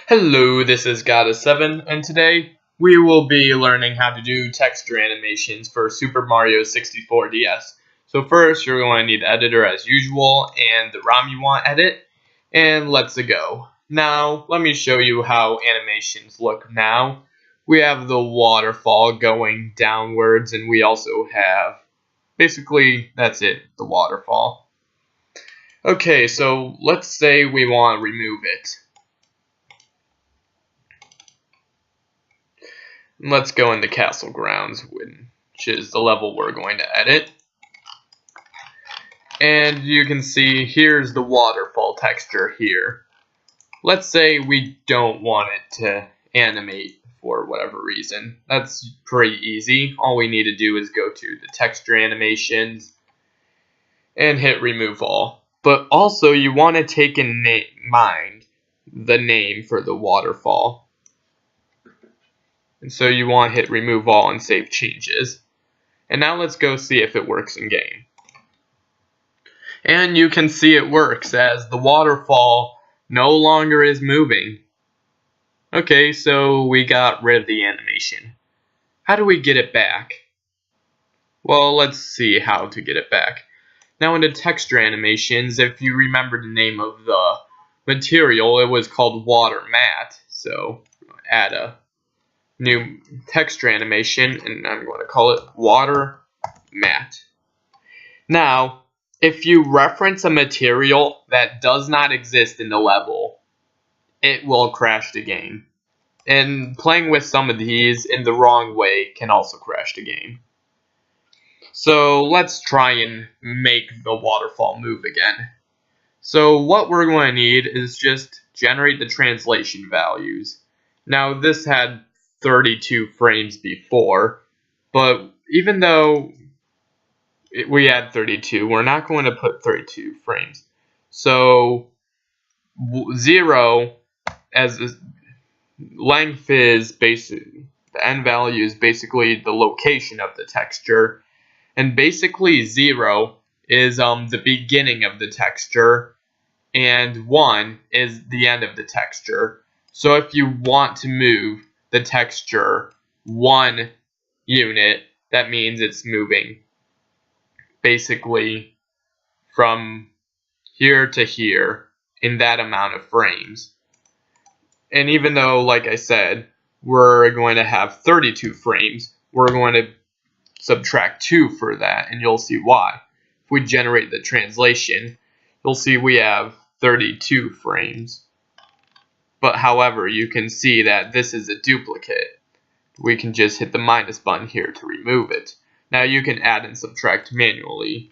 Hello, this is God7, and today we will be learning how to do texture animations for Super Mario 64 DS. So first, you're going to need the editor as usual, and the ROM you want edit, and let's go. Now, let me show you how animations look now. We have the waterfall going downwards, and we also have, basically, that's it, the waterfall. Okay, so let's say we want to remove it. Let's go into Castle Grounds, which is the level we're going to edit. And you can see here's the waterfall texture here. Let's say we don't want it to animate for whatever reason. That's pretty easy. All we need to do is go to the texture animations and hit remove all. But also you want to take in mind the name for the waterfall. And so you want to hit remove all and save changes. And now let's go see if it works in game. And you can see it works as the waterfall no longer is moving. Okay, so we got rid of the animation. How do we get it back? Well, let's see how to get it back. Now into texture animations, if you remember the name of the material, it was called water matte. So add a new texture animation, and I'm going to call it water matte. Now, if you reference a material that does not exist in the level, it will crash the game. And playing with some of these in the wrong way can also crash the game. So let's try and make the waterfall move again. So what we're going to need is just generate the translation values. Now this had 32 frames before, but even though we had 32, we're not going to put 32 frames. So 0 as the length is basically, the end value is basically the location of the texture, and basically 0 is the beginning of the texture, and 1 is the end of the texture. So if you want to move the texture 1 unit, that means it's moving basically from here to here in that amount of frames. And even though, like I said, we're going to have 32 frames, we're going to subtract 2 for that, and you'll see why. If we generate the translation, you'll see we have 32 frames. But however, you can see that this is a duplicate. We can just hit the minus button here to remove it. Now you can add and subtract manually,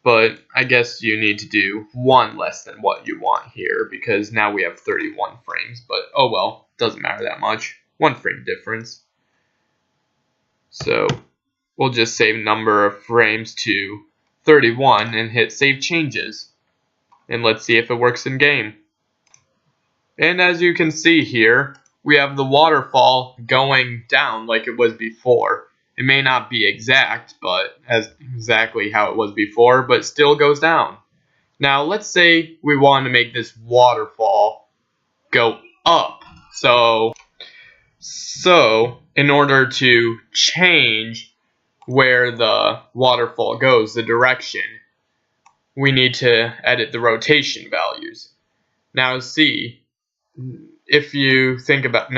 but I guess you need to do 1 less than what you want here because now we have 31 frames, but oh well, doesn't matter that much. 1 frame difference. So we'll just save number of frames to 31 and hit save changes. And let's see if it works in game. And as you can see here, we have the waterfall going down like it was before. It may not be exact, but as exactly how it was before, but still goes down. Now let's say we want to make this waterfall go up. So in order to change where the waterfall goes, the direction, we need to edit the rotation values. Now see, if you think about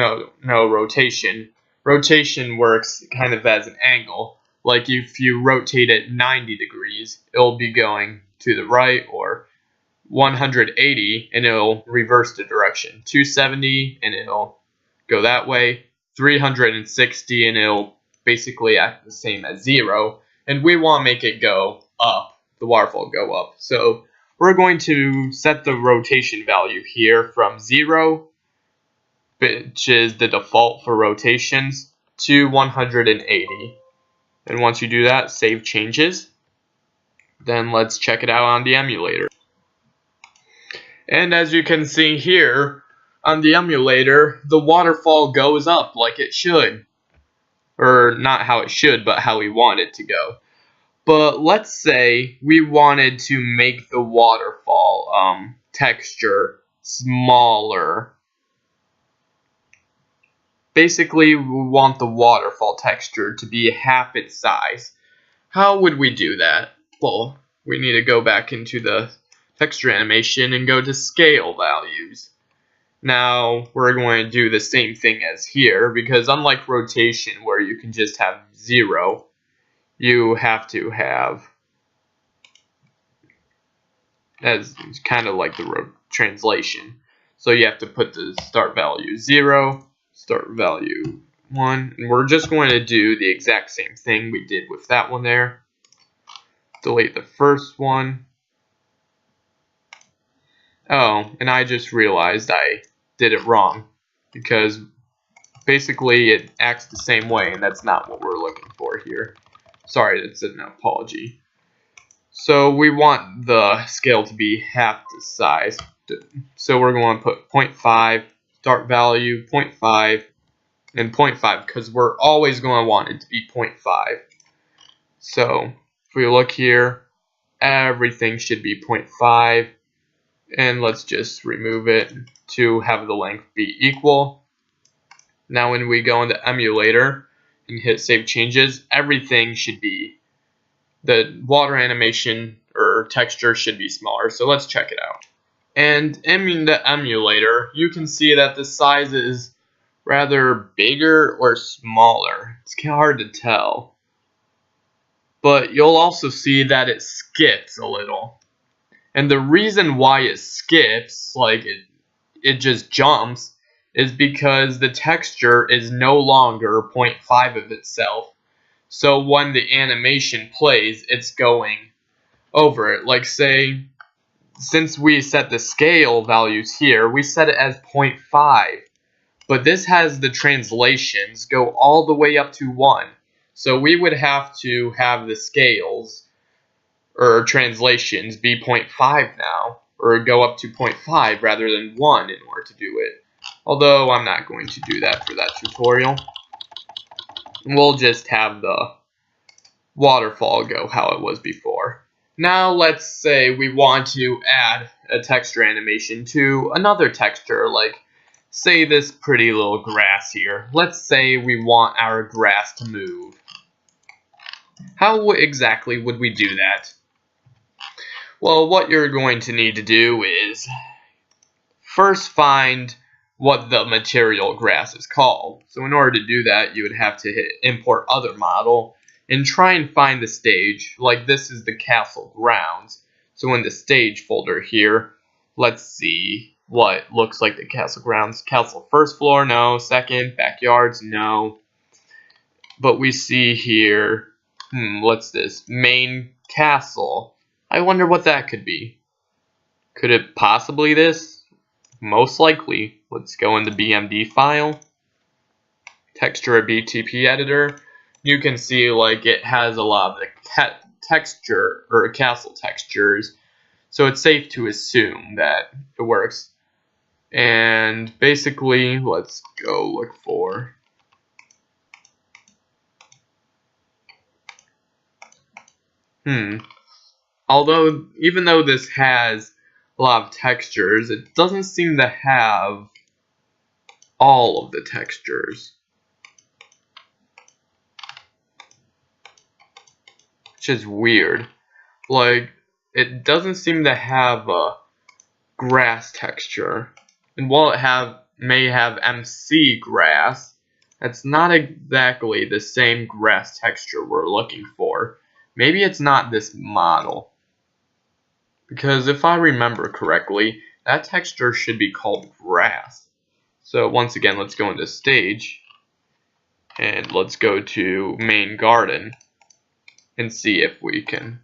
rotation works kind of as an angle. Like if you rotate it 90 degrees, it'll be going to the right, or 180 and it'll reverse the direction. 270 and it'll go that way. 360 and it'll basically act the same as 0. And we want to make it go up, the waterfall go up. So we're going to set the rotation value here from 0, which is the default for rotations, to 180. And once you do that, save changes. Then let's check it out on the emulator. And as you can see here, on the emulator, the waterfall goes up like it should. Or not how it should, but how we want it to go. But let's say we wanted to make the waterfall texture smaller. basically we want the waterfall texture to be half its size. How would we do that? Well, we need to go back into the texture animation and go to scale values. Now we're going to do the same thing as here, because unlike rotation where you can just have 0, you have to have, as kind of like the translation. So you have to put the start value 0, start value 1, and we're just going to do the exact same thing we did with that one there. Delete the first one. Oh, and I just realized I did it wrong, because basically it acts the same way, and that's not what we're looking for here. Sorry, that's an apology. So we want the scale to be half the size. So we're going to put 0.5, start value 0.5, and 0.5, because we're always going to want it to be 0.5. So if we look here, everything should be 0.5, and let's just remove it to have the length be equal. Now when we go into emulator and hit save changes, everything should be, the water animation or texture should be smaller. So let's check it out. And in the emulator, you can see that the size is rather bigger or smaller. It's kind of hard to tell. But you'll also see that it skips a little. And the reason why it skips, like it just jumps, is because the texture is no longer 0.5 of itself. So when the animation plays, it's going over it. Like say, since we set the scale values here, we set it as 0.5. But this has the translations go all the way up to 1. So we would have to have the scales or translations be 0.5 now, or go up to 0.5 rather than 1 in order to do it. Although I'm not going to do that for that tutorial. We'll just have the waterfall go how it was before. Now let's say we want to add a texture animation to another texture, like say this pretty little grass here. Let's say we want our grass to move. How exactly would we do that? Well, what you're going to need to do is first find what the material grass is called. So in order to do that, you would have to hit import other model and try and find the stage. Like this is the castle grounds. So in the stage folder here, let's see what looks like the castle grounds. Castle first floor, no. Second, backyards, no. But we see here, what's this? Main castle. I wonder what that could be. Could it possibly this? Most likely. Let's go in the BMD file. Texture a BTP editor. You can see like it has a lot of the texture or castle textures. So it's safe to assume that it works. And basically, let's go look for although, even though this has a lot of textures, it doesn't seem to have all of the textures. Which is weird. Like, it doesn't seem to have a grass texture. And while it may have MC grass, that's not exactly the same grass texture we're looking for. Maybe it's not this model. Because if I remember correctly, that texture should be called grass. So once again, let's go into stage. And let's go to main garden. And see if we can.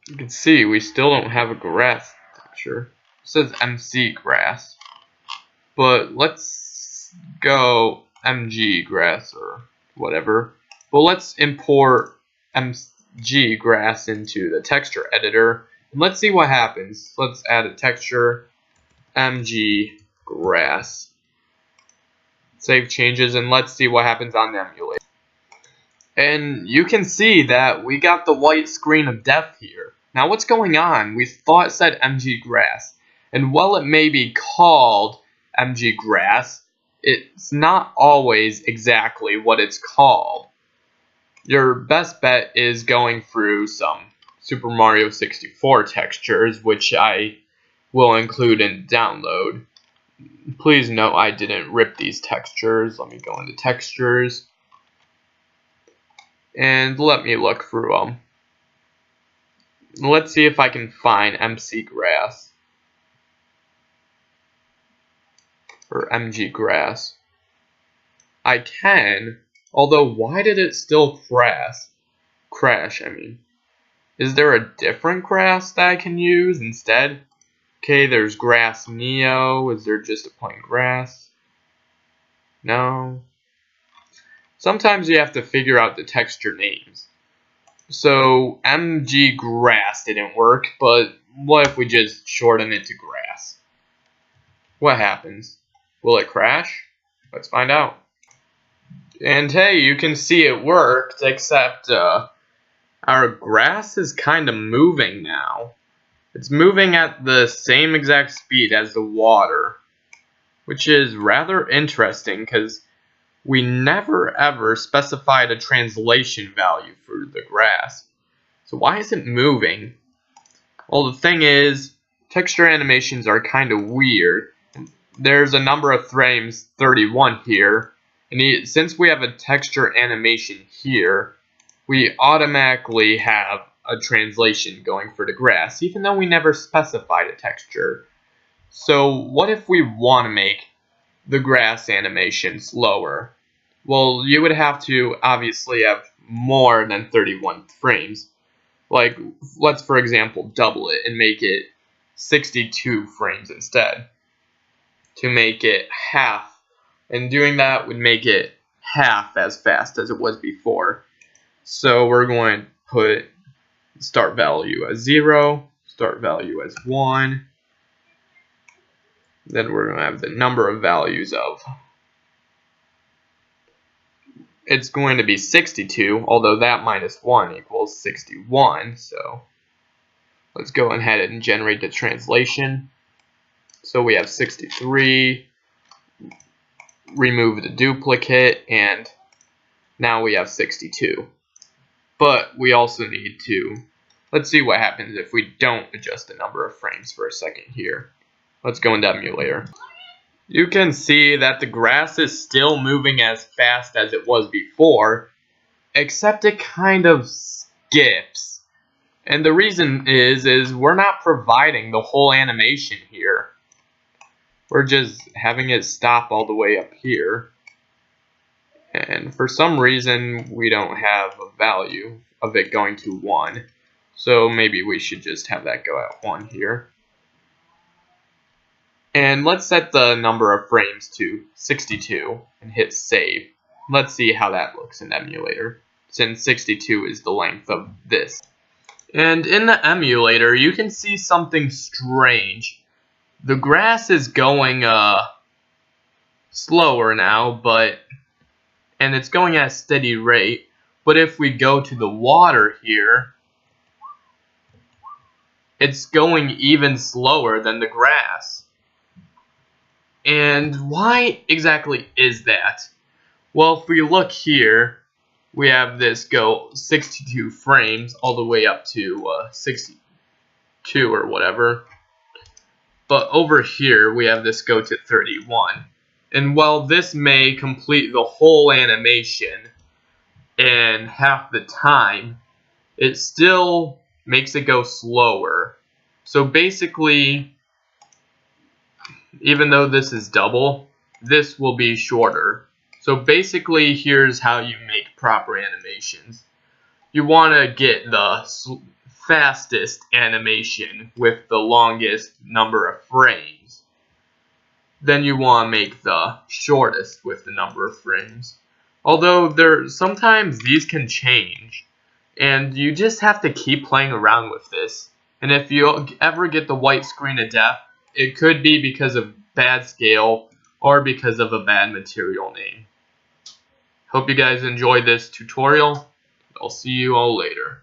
You can see we still don't have a grass texture. It says MC grass. But let's go MG grass or whatever. Well, let's import MG grass into the texture editor. And let's see what happens. Let's add a texture MG grass. Save changes and let's see what happens on the emulator. And you can see that we got the white screen of death here. Now what's going on? We thought it said MG grass. And while it may be called MG grass, it's not always exactly what it's called. Your best bet is going through some Super Mario 64 textures, which I will include in download. Please note I didn't rip these textures. Let me go into textures and let me look through them. Let's see if I can find MC grass or MG grass. I can, although why did it still crash? Is there a different grass that I can use instead? Okay, there's grass Neo. Is there just a plain grass? No. Sometimes you have to figure out the texture names. So MG grass didn't work, but what if we just shorten it to grass? What happens? Will it crash? Let's find out. And hey, you can see it worked, except our grass is kind of moving now. It's moving at the same exact speed as the water, which is rather interesting because we never ever specified a translation value for the grass. So why is it moving? Well, the thing is, texture animations are kind of weird. There's a number of frames, 31 here, and since we have a texture animation here, we automatically have a translation going for the grass, even though we never specified a texture. So what if we want to make the grass animation slower? Well, you would have to obviously have more than 31 frames. Like, let's for example double it and make it 62 frames instead, to make it half, and doing that would make it half as fast as it was before. So we're going to put start value as 0, start value as 1, then we're going to have the number of values of, it's going to be 62, although that minus 1 equals 61, so let's go ahead and generate the translation. So we have 63, remove the duplicate, and now we have 62. But we also need to, let's see what happens if we don't adjust the number of frames for a second here. Let's go into emulator. You can see that the grass is still moving as fast as it was before, except it kind of skips. And the reason is we're not providing the whole animation here. We're just having it stop all the way up here. And for some reason, we don't have a value of it going to 1. So maybe we should just have that go at 1 here. And let's set the number of frames to 62 and hit save. Let's see how that looks in emulator, since 62 is the length of this. And in the emulator, you can see something strange. The grass is going slower now, and it's going at a steady rate. But if we go to the water here, it's going even slower than the grass. And why exactly is that? Well, if we look here, we have this go 62 frames all the way up to 62 or whatever. But over here, we have this go to 31. And while this may complete the whole animation in half the time, it still makes it go slower. So basically, even though this is double, this will be shorter. So basically, here's how you make proper animations. You want to get the fastest animation with the longest number of frames. Then you want to make the shortest with the number of frames. Although sometimes these can change, and you just have to keep playing around with this. And if you ever get the white screen of death, it could be because of bad scale or because of a bad material name. Hope you guys enjoyed this tutorial. I'll see you all later.